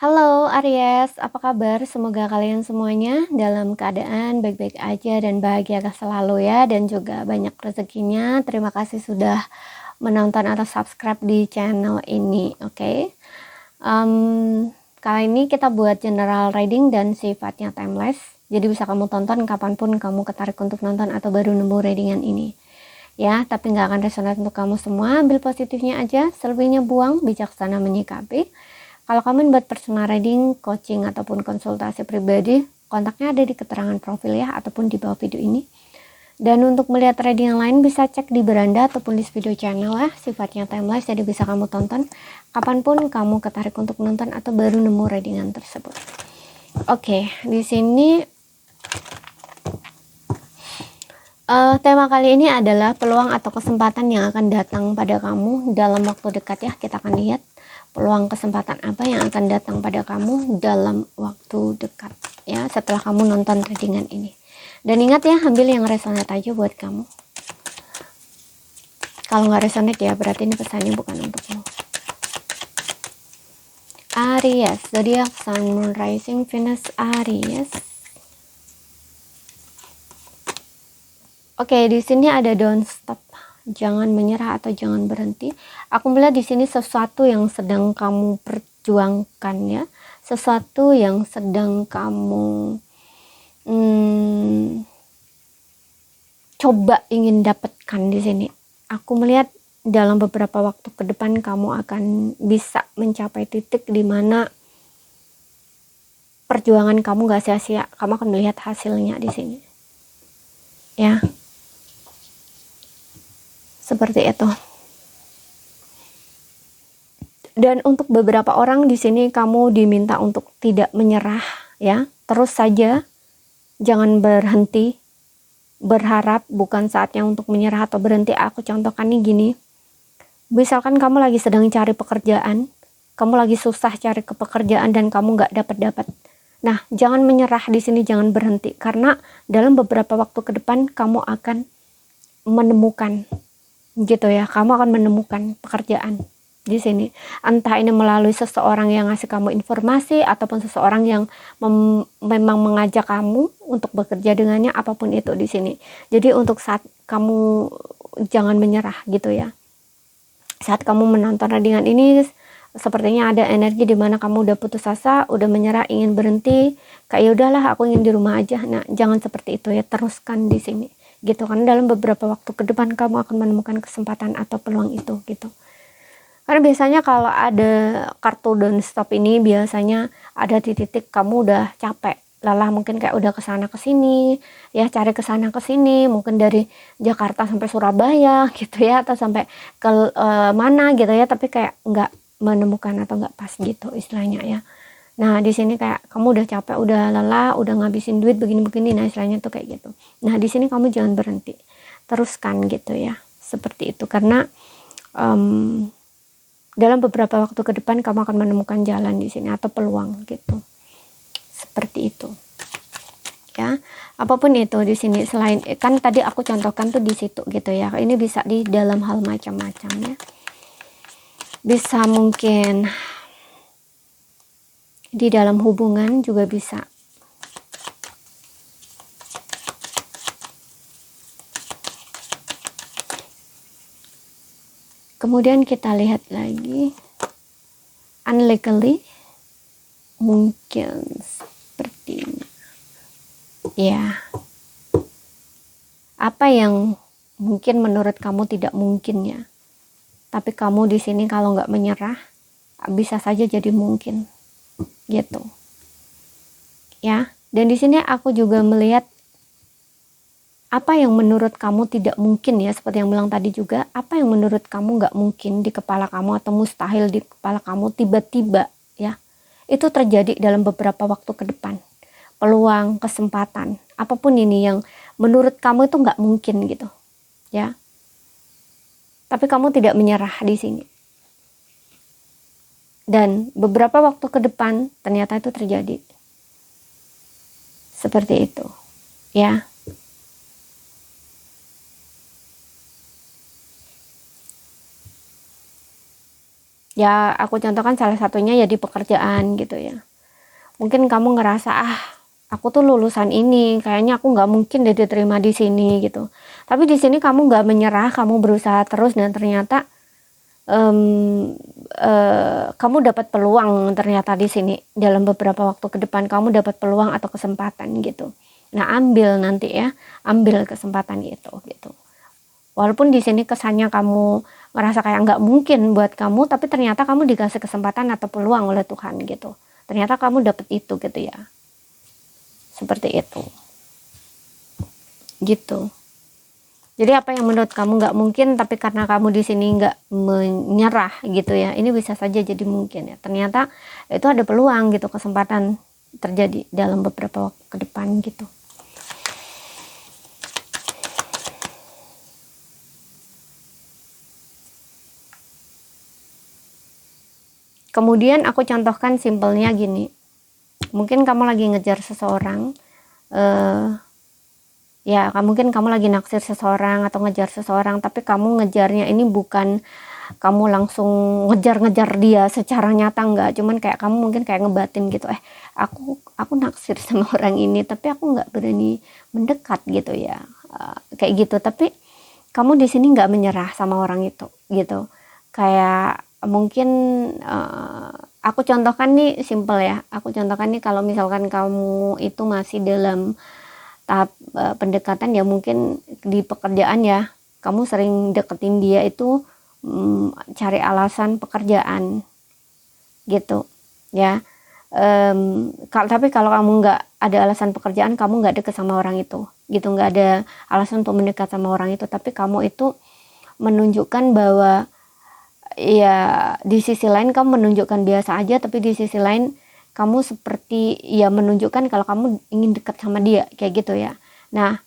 Halo Aries, apa kabar? Semoga kalian semuanya dalam keadaan baik-baik aja dan bahagia selalu ya, dan juga banyak rezekinya. Terima kasih sudah menonton atau subscribe di channel ini, oke? Kali ini kita buat general reading dan sifatnya timeless, jadi bisa kamu tonton kapanpun kamu ketarik untuk nonton atau baru nemu readingan ini. Ya, tapi nggak akan resonate untuk kamu semua. Ambil positifnya aja, selebihnya buang, bijaksana menyikapi. Kalau kamu buat personal reading, coaching, ataupun konsultasi pribadi, kontaknya ada di keterangan profil ya, ataupun di bawah video ini. Dan untuk melihat reading yang lain bisa cek di beranda ataupun di video channel ya, sifatnya timeless, jadi bisa kamu tonton kapanpun kamu ketarik untuk nonton atau baru nemu readingan tersebut. Oke, di sini tema kali ini adalah peluang atau kesempatan yang akan datang pada kamu dalam waktu dekat ya. Kita akan lihat peluang kesempatan apa yang akan datang pada kamu dalam waktu dekat ya, setelah kamu nonton readingan ini. Dan ingat ya, ambil yang resonate aja buat kamu. Kalau nggak resonate ya berarti ini pesannya bukan untukmu. Aries, zodiak sun, moon, rising, Venus, Aries. Oke, di sini ada don't stop. Jangan menyerah atau jangan berhenti. Aku melihat di sini sesuatu yang sedang kamu perjuangkan ya, sesuatu yang sedang kamu coba ingin dapatkan di sini. Aku melihat dalam beberapa waktu ke depan kamu akan bisa mencapai titik di mana perjuangan kamu gak sia-sia. Kamu akan melihat hasilnya di sini. Ya. Seperti itu. Dan untuk beberapa orang di sini kamu diminta untuk tidak menyerah ya. Terus saja, jangan berhenti. Berharap bukan saatnya untuk menyerah atau berhenti. Aku contohkan nih gini. Misalkan kamu lagi sedang cari pekerjaan, kamu lagi susah cari pekerjaan dan kamu nggak dapat. Nah, jangan menyerah di sini, jangan berhenti, karena dalam beberapa waktu ke depan kamu akan menemukan gitu ya, kamu akan menemukan pekerjaan di sini, entah ini melalui seseorang yang ngasih kamu informasi ataupun seseorang yang memang mengajak kamu untuk bekerja dengannya, apapun itu di sini. Jadi untuk saat kamu jangan menyerah gitu ya. Saat kamu menonton readingan ini sepertinya ada energi di mana kamu udah putus asa, udah menyerah, ingin berhenti, kayak udahlah aku ingin di rumah aja. Nah, jangan seperti itu ya, teruskan di sini gitu kan. Dalam beberapa waktu ke depan kamu akan menemukan kesempatan atau peluang itu gitu. Karena biasanya kalau ada kartu don't stop ini biasanya ada di titik kamu udah capek, lelah, mungkin kayak udah kesana kesini ya, cari kesana kesini, mungkin dari Jakarta sampai Surabaya gitu ya, atau sampai ke mana gitu ya, tapi kayak nggak menemukan atau nggak pas gitu istilahnya ya. Nah di sini kayak kamu udah capek, udah lelah, udah ngabisin duit begini-begini, nah istilahnya tuh kayak gitu. Nah di sini kamu jangan berhenti, teruskan gitu ya, seperti itu. Karena dalam beberapa waktu ke depan kamu akan menemukan jalan di sini atau peluang gitu, seperti itu ya. Apapun itu di sini, selain kan tadi aku contohkan tuh di situ gitu ya, ini bisa di dalam hal macam-macam ya, bisa mungkin di dalam hubungan juga bisa. Kemudian kita lihat lagi unlikely, mungkin seperti ini ya. Apa yang mungkin menurut kamu tidak mungkin ya, tapi kamu di sini kalau nggak menyerah bisa saja jadi mungkin gitu ya. Dan di sini aku juga melihat apa yang menurut kamu tidak mungkin ya, seperti yang bilang tadi juga, apa yang menurut kamu nggak mungkin di kepala kamu atau mustahil di kepala kamu, tiba-tiba ya itu terjadi dalam beberapa waktu ke depan. Peluang, kesempatan, apapun ini yang menurut kamu itu nggak mungkin gitu ya, tapi kamu tidak menyerah di sini, dan beberapa waktu ke depan ternyata itu terjadi seperti itu ya. Ya aku contohkan salah satunya ya di pekerjaan gitu ya. Mungkin kamu ngerasa aku tuh lulusan ini, kayaknya aku nggak mungkin deh diterima di sini gitu. Tapi di sini kamu nggak menyerah, kamu berusaha terus dan ternyata kamu dapat peluang ternyata di sini dalam beberapa waktu ke depan kamu dapat peluang atau kesempatan gitu. Nah ambil nanti ya, ambil kesempatan itu gitu. Walaupun di sini kesannya kamu ngerasa kayak nggak mungkin buat kamu, tapi ternyata kamu dikasih kesempatan atau peluang oleh Tuhan gitu. Ternyata kamu dapet itu gitu ya. Seperti itu. Gitu. Jadi apa yang menurut kamu nggak mungkin, tapi karena kamu di sini nggak menyerah gitu ya, ini bisa saja jadi mungkin ya. Ternyata itu ada peluang gitu, kesempatan terjadi dalam beberapa waktu ke depan gitu. Kemudian aku contohkan simpelnya gini, mungkin kamu lagi ngejar seseorang, ya mungkin kamu lagi naksir seseorang atau ngejar seseorang, tapi kamu ngejarnya ini bukan kamu langsung ngejar-ngejar dia secara nyata, enggak, cuman kayak kamu mungkin kayak ngebatin gitu, aku naksir sama orang ini tapi aku nggak berani mendekat gitu ya, kayak gitu. Tapi kamu di sini nggak menyerah sama orang itu gitu. Kayak mungkin aku contohkan nih simple ya, aku contohkan nih kalau misalkan kamu itu masih dalam tahap pendekatan ya, mungkin di pekerjaan ya, kamu sering deketin dia itu cari alasan pekerjaan gitu ya. Tapi kalau kamu nggak ada alasan pekerjaan, kamu nggak deket sama orang itu gitu, nggak ada alasan untuk mendekat sama orang itu, tapi kamu itu menunjukkan bahwa ya di sisi lain kamu menunjukkan biasa aja, tapi di sisi lain kamu seperti ya menunjukkan kalau kamu ingin dekat sama dia kayak gitu ya. Nah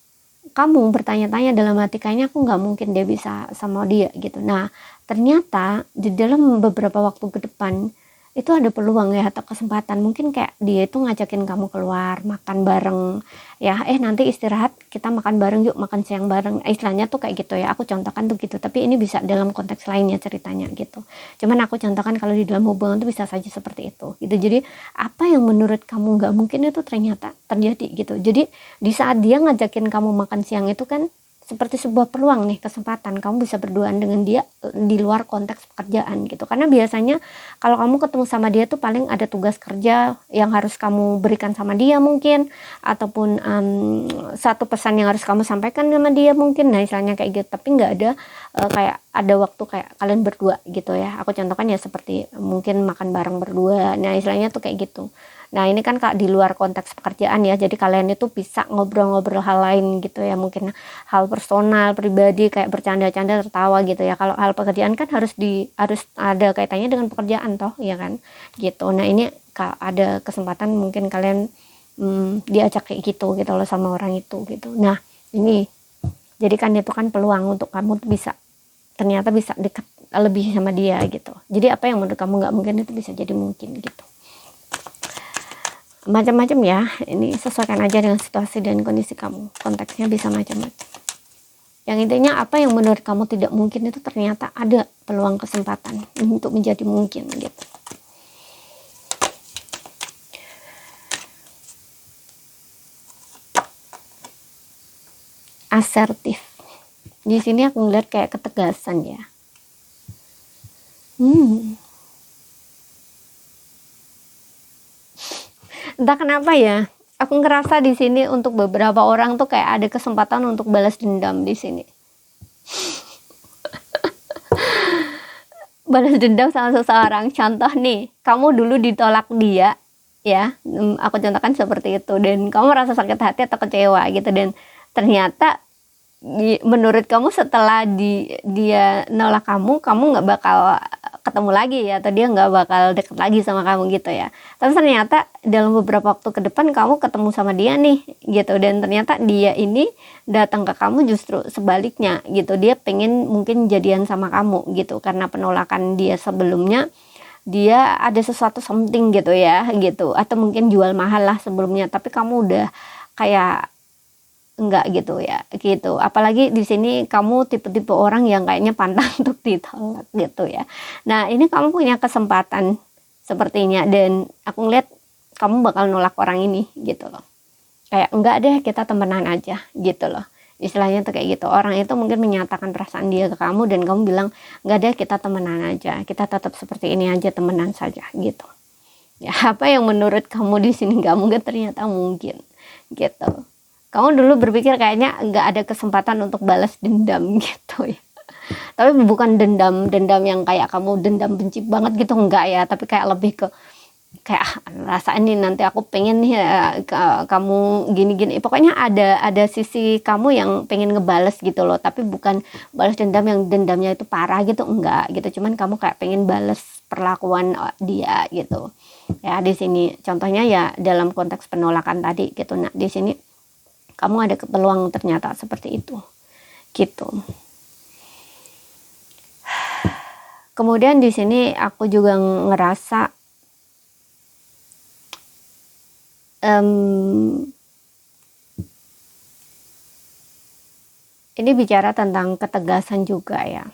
kamu bertanya-tanya dalam hati, kayaknya aku nggak mungkin dia bisa sama dia gitu. Nah ternyata di dalam beberapa waktu ke depan itu ada peluang ya atau kesempatan, mungkin kayak dia itu ngajakin kamu keluar makan bareng ya, nanti istirahat kita makan bareng yuk, makan siang bareng, istilahnya tuh kayak gitu ya, aku contohkan tuh gitu, tapi ini bisa dalam konteks lainnya ceritanya gitu. Cuman aku contohkan kalau di dalam hubungan tuh bisa saja seperti itu gitu. Jadi apa yang menurut kamu nggak mungkin itu ternyata terjadi gitu. Jadi di saat dia ngajakin kamu makan siang itu kan seperti sebuah peluang nih, kesempatan kamu bisa berduaan dengan dia di luar konteks pekerjaan gitu. Karena biasanya kalau kamu ketemu sama dia tuh paling ada tugas kerja yang harus kamu berikan sama dia mungkin, ataupun satu pesan yang harus kamu sampaikan sama dia mungkin, nah istilahnya kayak gitu. Tapi nggak ada kayak ada waktu kayak kalian berdua gitu ya. Aku contohkan ya seperti mungkin makan bareng berdua, nah istilahnya tuh kayak gitu. Nah ini kan Kak di luar konteks pekerjaan ya, jadi kalian itu bisa ngobrol-ngobrol hal lain gitu ya, mungkin hal personal, pribadi, kayak bercanda-canda, tertawa gitu ya. Kalau hal pekerjaan kan harus ada kaitannya dengan pekerjaan toh, ya kan gitu. Nah ini ada kesempatan mungkin kalian diajak kayak gitu loh sama orang itu gitu. Nah ini jadi kan itu kan peluang untuk kamu bisa ternyata bisa dekat lebih sama dia gitu. Jadi apa yang menurut kamu nggak mungkin itu bisa jadi mungkin gitu. Macam-macam ya, ini sesuaikan aja dengan situasi dan kondisi kamu, konteksnya bisa macam-macam. Yang intinya apa yang menurut kamu tidak mungkin itu ternyata ada peluang kesempatan untuk menjadi mungkin gitu. Asertif, di sini aku ngeliat kayak ketegasan ya. Entah kenapa ya, aku ngerasa di sini untuk beberapa orang tuh kayak ada kesempatan untuk balas dendam di sini. Balas dendam sama seseorang. Contoh nih, kamu dulu ditolak dia, ya, aku contohkan seperti itu, dan kamu merasa sakit hati atau kecewa gitu, dan ternyata menurut kamu setelah dia nolak kamu nggak bakal ketemu lagi ya, atau dia nggak bakal deket lagi sama kamu gitu ya. Tapi ternyata dalam beberapa waktu ke depan kamu ketemu sama dia nih gitu, dan ternyata dia ini datang ke kamu justru sebaliknya gitu, dia pengen mungkin jadian sama kamu gitu, karena penolakan dia sebelumnya dia ada sesuatu something gitu ya gitu, atau mungkin jual mahal lah sebelumnya, tapi kamu udah kayak enggak gitu ya, gitu. Apalagi di sini kamu tipe-tipe orang yang kayaknya pantang untuk ditolak gitu ya. Nah, ini kamu punya kesempatan sepertinya, dan aku ngeliat kamu bakal nolak orang ini gitu loh. Kayak enggak deh, kita temenan aja gitu loh. Istilahnya tuh kayak gitu. Orang itu mungkin menyatakan perasaan dia ke kamu dan kamu bilang enggak deh, kita temenan aja. Kita tetap seperti ini aja, temenan saja gitu. Ya, apa yang menurut kamu di sini nggak mungkin ternyata mungkin gitu. Kamu dulu berpikir kayaknya nggak ada kesempatan untuk balas dendam gitu ya. Tapi bukan dendam yang kayak kamu dendam benci banget gitu, enggak ya. Tapi kayak lebih ke kayak rasaan nih nanti aku pengen nih kamu gini-gini. Pokoknya ada sisi kamu yang pengen ngebales gitu loh. Tapi bukan balas dendam yang dendamnya itu parah gitu, enggak gitu. Cuman kamu kayak pengen balas perlakuan dia gitu. Ya di sini contohnya ya dalam konteks penolakan tadi gitu. Nah di sini kamu ada peluang ternyata seperti itu gitu. Kemudian di sini aku juga ngerasa ini bicara tentang ketegasan juga ya.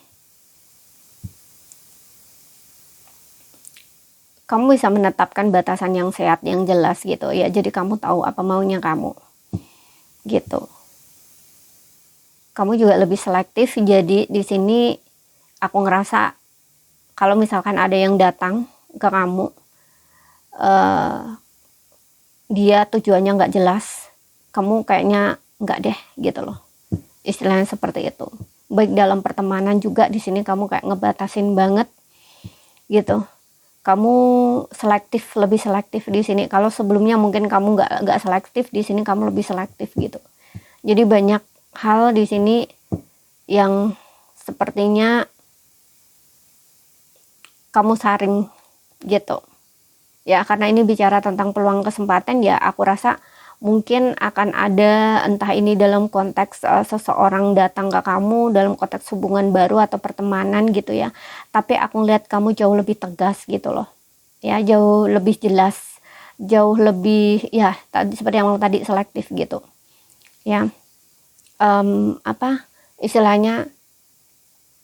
Kamu bisa menetapkan batasan yang sehat, yang jelas gitu ya. Jadi kamu tahu apa maunya kamu gitu. Kamu juga lebih selektif. Jadi di sini aku ngerasa kalau misalkan ada yang datang ke kamu, dia tujuannya nggak jelas, kamu kayaknya nggak deh gitu loh. Istilahnya seperti itu. Baik dalam pertemanan juga di sini kamu kayak ngebatasin banget gitu. Kamu selektif, lebih selektif di sini. Kalau sebelumnya mungkin kamu nggak selektif, di sini kamu lebih selektif gitu. Jadi banyak hal di sini yang sepertinya kamu saring gitu. Ya karena ini bicara tentang peluang kesempatan ya, aku rasa mungkin akan ada, entah ini dalam konteks seseorang datang ke kamu dalam konteks hubungan baru atau pertemanan gitu ya. Tapi aku lihat kamu jauh lebih tegas gitu loh. Ya jauh lebih jelas, jauh lebih ya tadi seperti yang tadi selektif gitu. Ya apa istilahnya,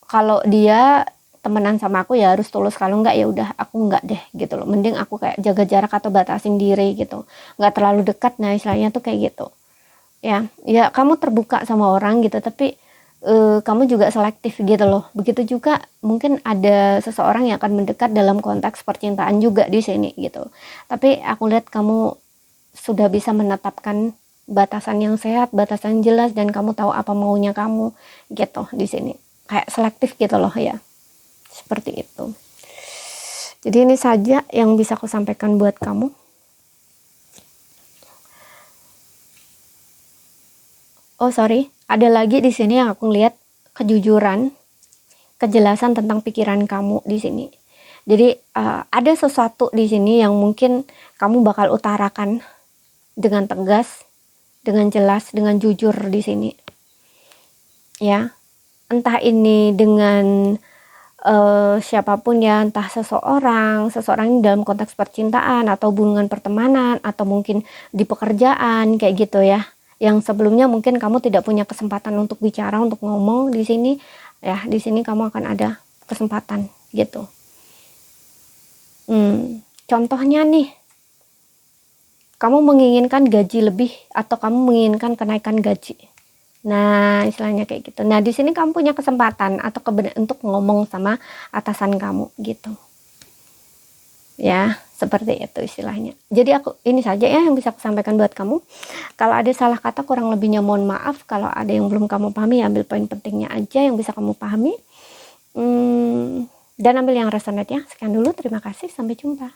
kalau dia temenan sama aku ya harus tulus, kalau enggak ya udah aku enggak deh gitu loh. Mending aku kayak jaga jarak atau batasin diri gitu, nggak terlalu dekat. Nah istilahnya tuh kayak gitu ya. Ya kamu terbuka sama orang gitu, tapi kamu juga selektif gitu loh. Begitu juga mungkin ada seseorang yang akan mendekat dalam konteks percintaan juga di sini gitu. Tapi aku lihat kamu sudah bisa menetapkan batasan yang sehat, batasan jelas, dan kamu tahu apa maunya kamu gitu di sini. Kayak selektif gitu loh ya. Seperti itu. Jadi ini saja yang bisa aku sampaikan buat kamu. Oh sorry, ada lagi di sini yang aku lihat kejujuran, kejelasan tentang pikiran kamu di sini. Jadi ada sesuatu di sini yang mungkin kamu bakal utarakan dengan tegas, dengan jelas, dengan jujur di sini. Ya, entah ini dengan siapapun ya, entah seseorang ini dalam konteks percintaan atau hubungan pertemanan atau mungkin di pekerjaan kayak gitu ya. Yang sebelumnya mungkin kamu tidak punya kesempatan untuk bicara, untuk ngomong di sini ya, di sini kamu akan ada kesempatan gitu. Contohnya nih, kamu menginginkan gaji lebih atau kamu menginginkan kenaikan gaji. Nah, istilahnya kayak gitu. Nah, di sini kamu punya kesempatan atau kebenaran untuk ngomong sama atasan kamu gitu. Ya, seperti itu istilahnya. Jadi aku ini saja ya yang bisa aku sampaikan buat kamu. Kalau ada salah kata kurang lebihnya mohon maaf. Kalau ada yang belum kamu pahami, ambil poin pentingnya aja yang bisa kamu pahami. Dan ambil yang resonate ya. Sekian dulu, terima kasih, sampai jumpa.